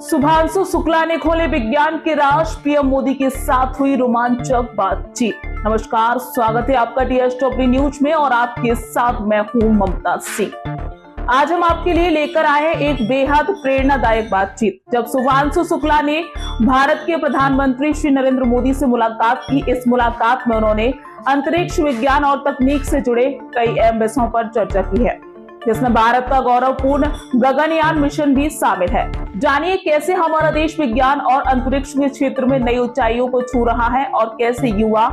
शुभांशु शुक्ला ने खोले विज्ञान के राज, पीएम मोदी के साथ हुई रोमांचक बातचीत। नमस्कार, स्वागत है आपका टीएस टॉप न्यूज में और आपके साथ मैं हूं ममता सिंह। आज हम आपके लिए लेकर आए हैं एक बेहद प्रेरणादायक बातचीत। जब शुभांशु शुक्ला ने भारत के प्रधानमंत्री श्री नरेंद्र मोदी से मुलाकात की, इस मुलाकात में उन्होंने अंतरिक्ष विज्ञान और तकनीक से जुड़े कई अहम विषयों पर चर्चा की है, जिसमें भारत का गौरवपूर्ण गगनयान मिशन भी शामिल है। जानिए कैसे हमारा देश विज्ञान और अंतरिक्ष के क्षेत्र में नई ऊंचाइयों को छू रहा है और कैसे युवा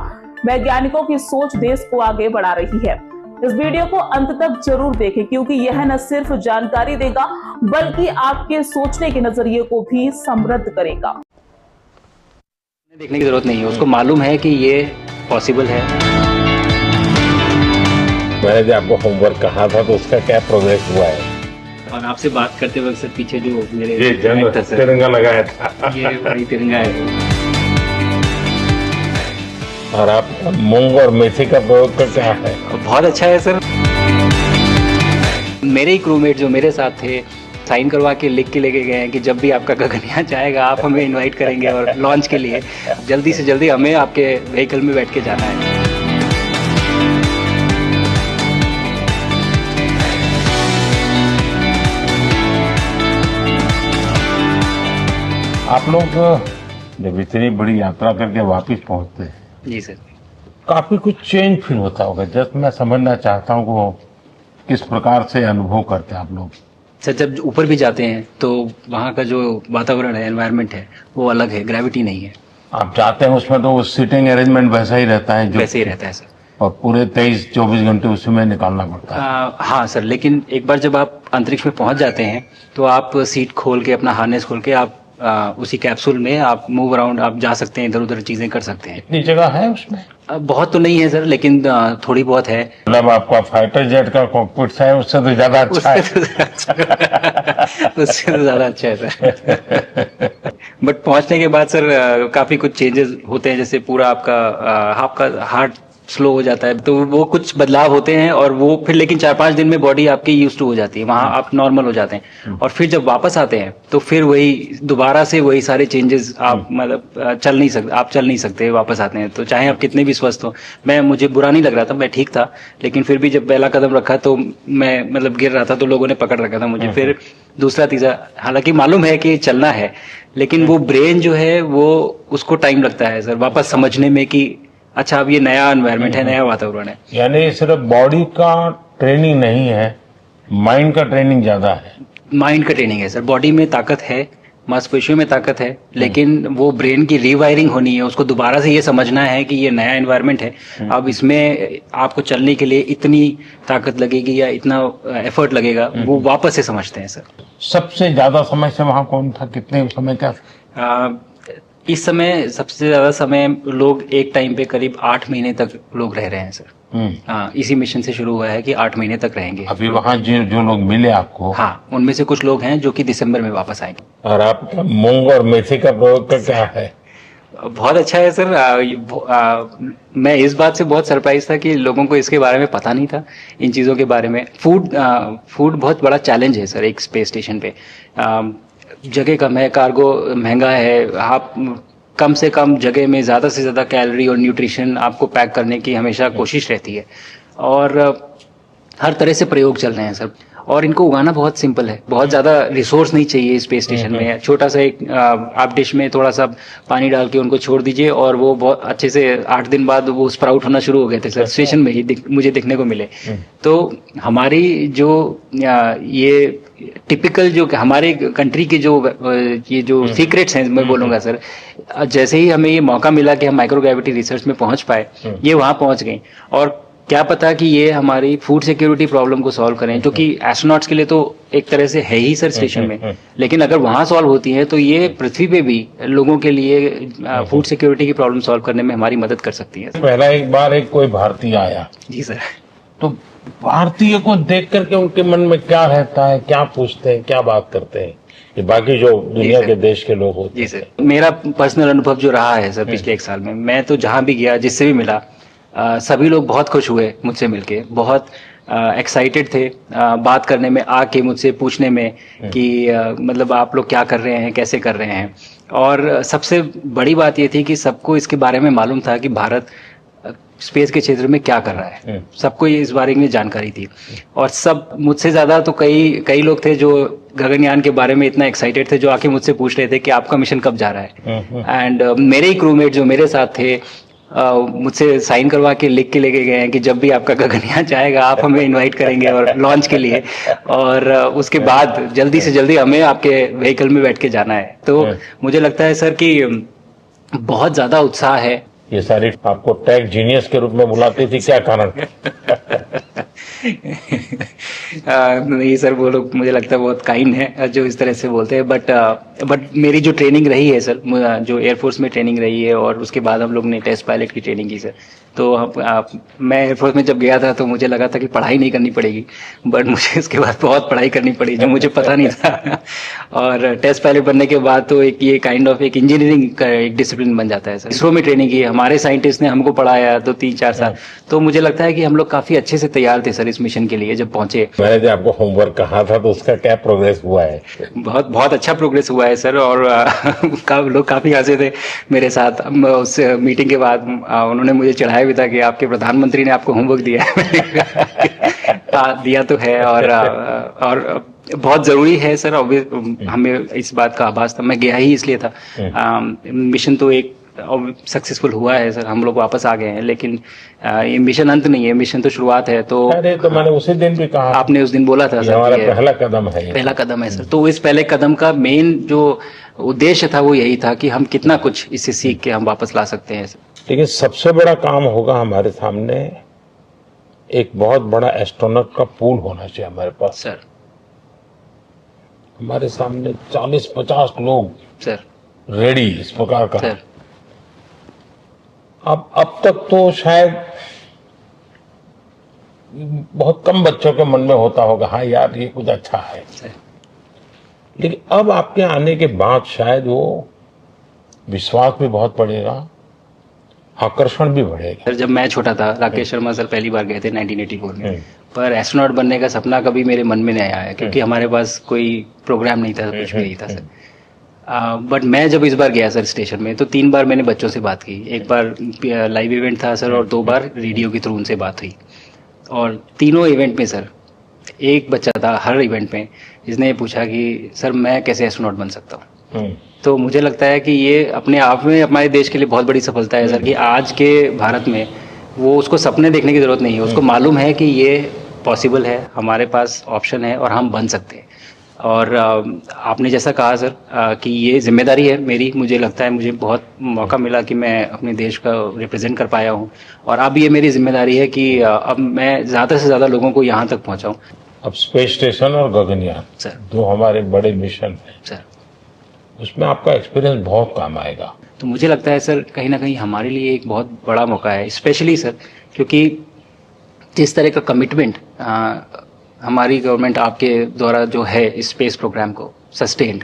वैज्ञानिकों की सोच देश को आगे बढ़ा रही है। इस वीडियो को अंत तक जरूर देखें, क्योंकि यह न सिर्फ जानकारी देगा बल्कि आपके सोचने के नजरिए को भी समृद्ध करेगा। देखने की जरूरत नहीं है, उसको मालूम है कि ये पॉसिबल है। मैंने जो आपको होमवर्क कहा था तो उसका क्या प्रोग्रेस हुआ है? और आपसे बात करते वक्त सर पीछे जो मेरे ये तिरंगा लगाया था, ये वही तिरंगा है। और आप मूंग और मेथी का प्रयोग का क्या है? बहुत अच्छा है सर। मेरे ही क्रूमेट जो मेरे साथ थे साइन करवा के लिख के लेके गए हैं कि जब भी आपका गगनयान जाएगा आप हमें इनवाइट करेंगे और लॉन्च के लिए जल्दी से जल्दी हमें आपके व्हीकल में बैठ के जाना है। आप लोग जब इतनी बड़ी यात्रा करके वापस पहुंचते हैं, जी सर, काफी कुछ चेंज फील होता होगा। जस्ट मैं समझना चाहता हूँ वो किस प्रकार से अनुभव करते हैं आप लोग। सर जब ऊपर भी जाते हैं तो वहाँ का जो वातावरण है, एनवायरनमेंट है, वो अलग है, ग्रेविटी नहीं है। आप जाते हैं उसमें तो सीटिंग अरेंजमेंट वैसा ही रहता है, जो वैसे ही रहता है सर, और पूरे 23-24 घंटे उसी में निकालना पड़ता है। हाँ सर, लेकिन एक बार जब आप अंतरिक्ष में पहुंच जाते हैं तो आप सीट खोल के, अपना हार्नेस खोल के आप उसी कैप्सूल में आप मूव अराउंड आप जा सकते हैं, इधर उधर चीजें कर सकते हैं। इतनी जगह है उसमें? बहुत तो नहीं है सर, लेकिन थोड़ी बहुत है। मतलब आपका फाइटर जेट का कॉकपिट है, उससे तो ज्यादा अच्छा है। उससे तो ज्यादा अच्छा है सर। बट पहुंचने के बाद सर काफी कुछ चेंजेस होते हैं, जैसे पूरा आपका हार्ट स्लो हो जाता है, तो वो कुछ बदलाव होते हैं और वो फिर लेकिन 4-5 दिन में बॉडी आपकी यूज्ड टू हो जाती है, वहां आप नॉर्मल हो जाते हैं। और फिर जब वापस आते हैं तो फिर वही दोबारा से वही सारे चेंजेस आप मतलब चल नहीं सकते वापस आते हैं, तो चाहे आप कितने भी स्वस्थ हो। मुझे बुरा नहीं लग रहा था, मैं ठीक था, लेकिन फिर भी जब पहला कदम रखा तो मैं मतलब गिर रहा था, तो लोगों ने पकड़ रखा था मुझे। फिर दूसरा तीसरा, हालांकि मालूम है कि चलना है, लेकिन वो ब्रेन जो है वो उसको टाइम लगता है सर वापस समझने में कि अच्छा अब ये नया एनवायरनमेंट है, नया वातावरण है। यानी सिर्फ बॉडी का ट्रेनिंग नहीं है, माइंड का ट्रेनिंग ज्यादा है। माइंड का ट्रेनिंग है सर, बॉडी में ताकत है, मांसपेशियों में ताकत है, लेकिन वो ब्रेन की रीवायरिंग होनी है, उसको दोबारा से ये समझना है कि ये नया एनवायरनमेंट है, अब इसमें आपको चलने के लिए इतनी ताकत लगेगी या इतना एफर्ट लगेगा, वो वापस से समझते हैं सर। सबसे ज्यादा समय से वहाँ कौन था, कितने समय का? इस समय सबसे ज्यादा समय लोग एक टाइम पे करीब 8 महीने तक लोग रह रहे हैं सर। हाँ, इसी मिशन से शुरू हुआ है कि 8 महीने तक रहेंगे। अभी वहाँ जो लोग मिले आपको? हाँ, उनमें से कुछ लोग हैं जो कि दिसंबर में वापस आएंगे। और आप मूंग और मेथी का प्रयोग का क्या है? बहुत अच्छा है सर। मैं इस बात से बहुत सरप्राइज था कि लोगों को इसके बारे में पता नहीं था, इन चीज़ों के बारे में। फूड बहुत बड़ा चैलेंज है सर एक स्पेस स्टेशन पे। जगह कम है, कार्गो महंगा है, आप कम से कम जगह में ज़्यादा से ज़्यादा कैलोरी और न्यूट्रिशन आपको पैक करने की हमेशा कोशिश रहती है, और हर तरह से प्रयोग चल रहे हैं सर। और इनको उगाना बहुत सिंपल है, बहुत ज़्यादा रिसोर्स नहीं चाहिए स्पेस स्टेशन में। छोटा सा एक आप डिश में थोड़ा सा पानी डाल के उनको छोड़ दीजिए और वो बहुत अच्छे से 8 दिन बाद वो स्प्राउट होना शुरू हो गए थे सर, स्टेशन में ही मुझे देखने को मिले। तो हमारी जो ये टिपिकल जो हमारे कंट्री के जो ये जो सीक्रेट्स हैं, मैं बोलूँगा सर, जैसे ही हमें ये मौका मिला कि हम माइक्रोग्रेविटी रिसर्च में पहुँच पाए, ये वहाँ पहुँच गई। और क्या पता कि ये हमारी फूड सिक्योरिटी प्रॉब्लम को सॉल्व करें, जो कि एस्ट्रोनॉट्स के लिए तो एक तरह से है ही सर स्टेशन में, लेकिन अगर वहाँ सॉल्व होती है तो ये पृथ्वी पे भी लोगों के लिए फूड सिक्योरिटी की प्रॉब्लम सॉल्व करने में हमारी मदद कर सकती है। पहला एक बार कोई भारतीय आया, जी सर, तो भारतीय को देख करके उनके मन में क्या रहता है, क्या पूछते हैं, क्या बात करते हैं, ये बाकी जो दुनिया के देश के लोग होते हैं? जी सर, मेरा पर्सनल अनुभव जो रहा है सर पिछले 1 साल में, मैं तो जहाँ भी गया, जिससे भी मिला, सभी लोग बहुत खुश हुए मुझसे मिलके, बहुत एक्साइटेड थे बात करने में, आके मुझसे पूछने में कि मतलब आप लोग क्या कर रहे हैं, कैसे कर रहे हैं। और सबसे बड़ी बात ये थी कि सबको इसके बारे में मालूम था कि भारत स्पेस के क्षेत्र में क्या कर रहा है, सबको ये इस बारे में जानकारी थी। और सब मुझसे ज़्यादा तो कई लोग थे जो गगनयान के बारे में इतना एक्साइटेड थे, जो आके मुझसे पूछ रहे थे कि आपका मिशन कब जा रहा है। एंड मेरे ही क्रूमेट जो मेरे साथ थे मुझसे साइन करवा के लिख के लेके गए हैं कि जब भी आपका गगनयान जाएगा आप हमें इनवाइट करेंगे और लॉन्च के लिए, और उसके बाद जल्दी से जल्दी हमें आपके व्हीकल में बैठ के जाना है। तो मुझे लगता है सर कि बहुत ज़्यादा उत्साह है। ये सारी आपको टेक जीनियस के रूप में बुलाती थी, क्या कारण? नहीं सर, वो लोग मुझे लगता है बहुत काइंड है जो इस तरह से बोलते हैं। बट मेरी जो ट्रेनिंग रही है सर, जो एयरफोर्स में ट्रेनिंग रही है और उसके बाद हम लोग ने टेस्ट पायलट की ट्रेनिंग की सर। तो मैं एयरफोर्स में जब गया था तो मुझे लगा था कि पढ़ाई नहीं करनी पड़ेगी, बट मुझे इसके बाद बहुत पढ़ाई करनी पड़ी जो मुझे पता नहीं था। और टेस्ट पायलट बनने के बाद तो एक ये काइंड ऑफ एक इंजीनियरिंग का एक डिसिप्लिन बन जाता है सर। इसरो में ट्रेनिंग की, हमारे साइंटिस्ट ने हमको पढ़ाया 2-3-4 साल। तो मुझे लगता है कि हम लोग काफी अच्छे से तैयार थे सर इस मिशन के लिए जब पहुंचे। मैंने जो आपको होमवर्क कहा था तो उसका क्या प्रोग्रेस हुआ है? बहुत बहुत अच्छा प्रोग्रेस हुआ है सर। और लोग काफी हंसे थे मेरे साथ उस मीटिंग के बाद। उन्होंने मुझे चढ़ाया भी था कि आपके प्रधानमंत्री ने आपको होमवर्क दिया है। दिया तो है, और बहुत जरूरी है सर। हमें इस बात का आभास था, मैं गया ही इसलिए था। मिशन तो एक सक्सेसफुल हुआ है सर, हम लोग वापस आ गए हैं, लेकिन ये मिशन अंत नहीं है, मिशन तो शुरुआत है। तो अरे तो मैंने उसी दिन भी कहा, आपने उस दिन बोला था सर, हमारा पहला कदम है, पहला कदम है सर। तो इस पहले कदम का मेन जो उद्देश्य था वो यही था कि हम कितना कुछ इससे सीख के हम वापस ला सकते हैं सर। लेकिन सबसे बड़ा काम होगा हमारे सामने, एक बहुत बड़ा एस्ट्रोनॉट का पूल होना चाहिए हमारे पास सर। हमारे सामने 40-50 लोग सर रेडी इस प्रकार का सर। अब तक तो शायद बहुत कम बच्चों के मन में होता होगा, हाँ यार ये कुछ अच्छा है सर। लेकिन अब आपके आने के बाद शायद वो विश्वास भी बहुत बढ़ेगा, आकर्षण भी बढ़ेगा। सर जब मैं छोटा था, राकेश शर्मा सर पहली बार गए थे 1984 में, पर एस्ट्रोनॉट बनने का सपना कभी मेरे मन में नहीं आया, क्योंकि हमारे पास कोई प्रोग्राम नहीं था, कुछ भी नहीं था सर। बट मैं जब इस बार गया सर स्टेशन में, तो 3 बार मैंने बच्चों से बात की। एक बार लाइव इवेंट था सर, और 2 बार रेडियो के थ्रू उनसे बात हुई। और तीनों इवेंट में सर एक बच्चा था हर इवेंट में जिसने पूछा कि सर मैं कैसे एस्ट्रोनॉट बन सकता हूँ। तो मुझे लगता है कि ये अपने आप में हमारे देश के लिए बहुत बड़ी सफलता है सर, कि आज के भारत में वो उसको सपने देखने की जरूरत नहीं है, उसको मालूम है कि ये पॉसिबल है, हमारे पास ऑप्शन है और हम बन सकते हैं। और आपने जैसा कहा सर कि ये जिम्मेदारी है मेरी, मुझे लगता है मुझे बहुत मौका मिला कि मैं अपने देश का रिप्रेजेंट कर पाया हूँ, और अब ये मेरी जिम्मेदारी है कि अब मैं ज़्यादा से ज़्यादा लोगों को यहाँ तक पहुँचाऊँ। अब स्पेस स्टेशन और गगनयान सर, 2 हमारे बड़े मिशन हैं सर, उसमें आपका एक्सपीरियंस बहुत काम आएगा। तो मुझे लगता है सर कहीं ना कहीं हमारे लिए एक बहुत बड़ा मौका है, स्पेशली सर क्योंकि जिस तरह का कमिटमेंट हमारी गवर्नमेंट आपके द्वारा जो है इस स्पेस प्रोग्राम को, sustained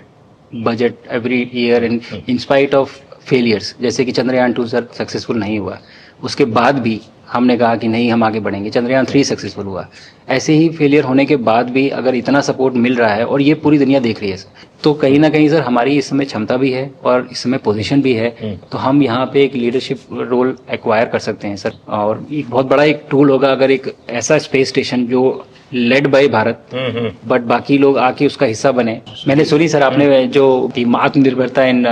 budget every year and in spite of failures, जैसे कि चंद्रयान 2 सर सक्सेसफुल नहीं हुआ, उसके बाद भी हमने कहा कि नहीं हम आगे बढ़ेंगे, चंद्रयान 3 सक्सेसफुल हुआ। ऐसे ही फेलियर होने के बाद भी अगर इतना सपोर्ट मिल रहा है और ये पूरी दुनिया देख रही है सर, तो कहीं ना कहीं सर हमारी इस समय क्षमता भी है और इस समय पोजीशन भी है, तो हम यहाँ पे एक लीडरशिप रोल एक्वायर कर सकते हैं सर। और एक बहुत बड़ा एक टूल होगा अगर एक ऐसा स्पेस स्टेशन जो लेड बाय भारत बट बाकी लोग आके उसका हिस्सा बने। मैंने सुनी सर आपने जो आत्मनिर्भरता इन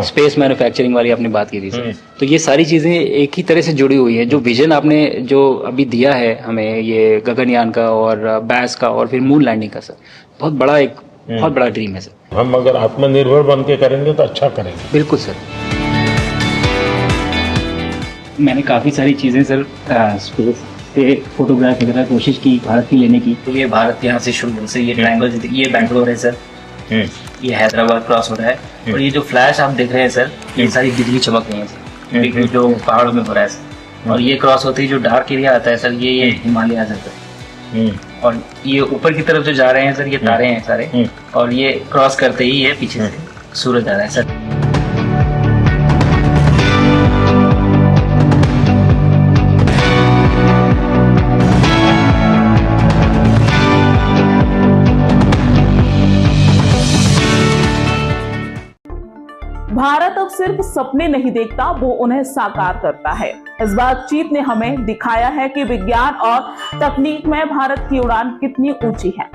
स्पेस मैन्युफैक्चरिंग वाली आपने बात की थी सर, तो ये सारी चीजें एक ही तरह से जुड़ी हुई है। जो विजन आपने जो अभी दिया है हमें ये गगनयान का और बैस का और फिर मून लैंडिंग का सर, बहुत बड़ा एक बहुत बड़ा ड्रीम है सर। हम अगर आत्मनिर्भर बन के करेंगे तो अच्छा करेंगे। बिल्कुल सर। मैंने काफ़ी सारी चीज़ें सर स्पेस से फोटोग्राफ वगैरह कोशिश की भारत की लेने की। तो ये भारत यहाँ से शुरू से ये ट्रायंगल, ये बैंगलोर है सर, ये हैदराबाद क्रॉस हो रहा है, और ये जो फ्लैश आप देख रहे हैं सर ये सारी बिजली चमक रही है सर, जो पहाड़ों में हो रहा है सर। और ये क्रॉस होते ही जो डार्क एरिया आता है सर ये हिमालय आ जाता है, और ये ऊपर की तरफ जो जा रहे हैं सर ये तारे हैं सारे, और ये क्रॉस करते ही ये पीछे से सूरज आ रहा है सर। सिर्फ सपने नहीं देखता, वो उन्हें साकार करता है। इस बातचीत ने हमें दिखाया है कि विज्ञान और तकनीक में भारत की उड़ान कितनी ऊंची है।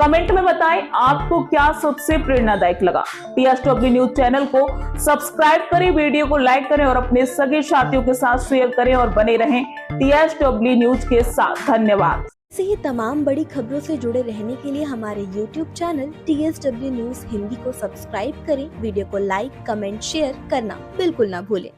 कमेंट में बताएं आपको क्या सबसे प्रेरणादायक लगा। TSW न्यूज चैनल को सब्सक्राइब करें, वीडियो को लाइक करें और अपने सगे साथियों के साथ शेयर करें और बने रहें TSW न्यूज के साथ। धन्यवाद। ऐसे ही तमाम बड़ी खबरों से जुड़े रहने के लिए हमारे YouTube channel TSW news Hindi को सब्सक्राइब करें, वीडियो को लाइक, कमेंट, शेयर करना बिल्कुल ना भूलें।